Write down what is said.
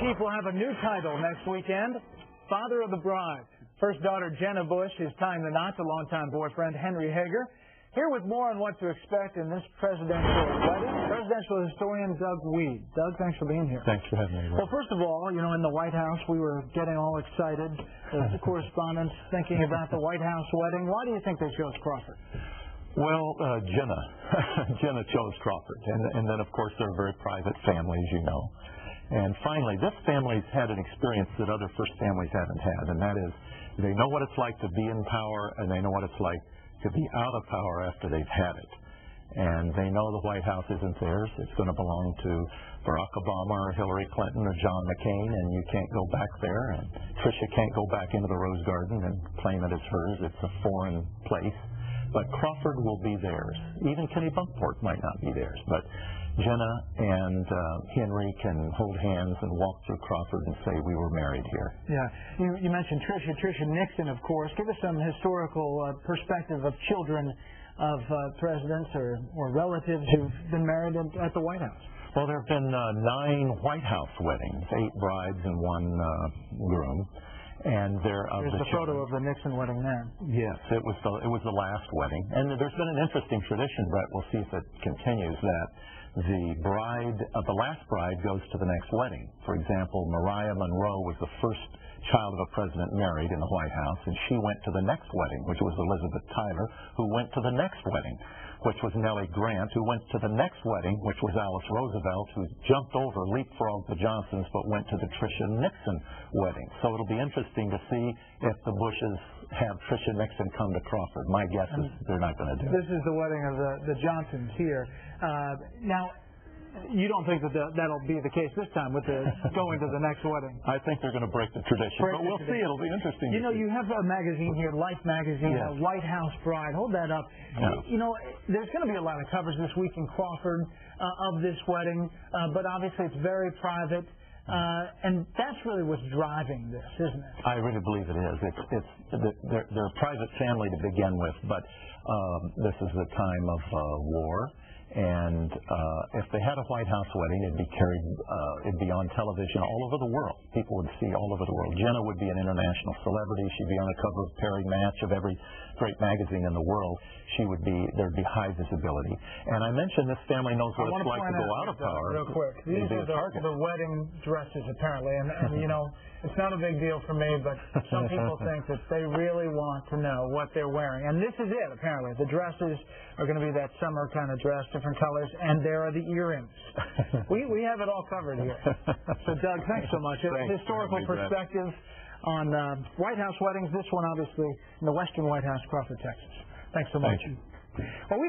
Chief will have a new title next weekend, Father of the Bride. First daughter Jenna Bush is tying the knot to longtime boyfriend Henry Hager. Here with more on what to expect in this presidential wedding, presidential historian Doug Wead. Doug, thanks for being here. Thanks for having me. Well, first of all, you know, in the White House, we were getting all excited as the correspondents thinking about the White House wedding. Why do you think they chose Crawford? Well, Jenna chose Crawford, and then, of course, they're a very private family, as you know. And finally, this family's had an experience that other first families haven't had, and that is they know what it's like to be in power, and they know what it's like to be out of power after they've had it. And they know the White House isn't theirs. It's going to belong to Barack Obama or Hillary Clinton or John McCain, and you can't go back there. And Tricia can't go back into the Rose Garden and claim it as hers. It's a foreign place. But Crawford will be theirs. Even Kenny Bunkport might not be theirs. But Jenna and Henry can hold hands and walk through Crawford and say, we were married here. Yeah. You mentioned Tricia Nixon, of course. Give us some historical perspective of children of presidents or relatives who've been married at the White House. Well, there have been 9 White House weddings, 8 brides and 1 groom. And there's the photo of the Nixon wedding there. Yes, it was the last wedding. And there's been an interesting tradition, Brett, we'll see if it continues, that the last bride goes to the next wedding. For example, Mariah Monroe was the first child of a president married in the White House, and she went to the next wedding, which was Elizabeth Tyler, who went to the next wedding, which was Nellie Grant, who went to the next wedding, which was Alice Roosevelt, who jumped over, leapfrogged the Johnsons, but went to the Tricia Nixon wedding. So it'll be interesting to see if the Bushes have Tricia Nixon come to Crawford. My guess is they're not going to do it. This is the wedding of the Johnsons here. Now, you don't think that that'll be the case this time with the going to the next wedding? I think they're going to break the tradition, but we'll see. It'll be interesting. You know, you have a magazine here, Life magazine, yes. White House Bride. Hold that up. Yeah. You know, there's going to be a lot of coverage this week in Crawford of this wedding, but obviously it's very private. And that's really what's driving this, isn't it? I really believe it is. They're a private family to begin with, but this is the time of war. And if they had a White House wedding, it'd be on television all over the world. People would see all over the world. Jenna would be an international celebrity. She'd be on the cover of Perry Match of every great magazine in the world. There'd be high visibility. And I mentioned this family knows what it's like to go out of power. Real quick, these are the wedding dresses apparently, and you know, it's not a big deal for me, but some people think that they really want to know what they're wearing. And this is it, apparently. The dresses are going to be that summer kind of dress, different colors, and there are the earrings. We have it all covered here. So, Doug, thanks so much. Historical perspective on White House weddings. This one, obviously, in the Western White House, Crawford, Texas. Thanks so much. Thank you. Well,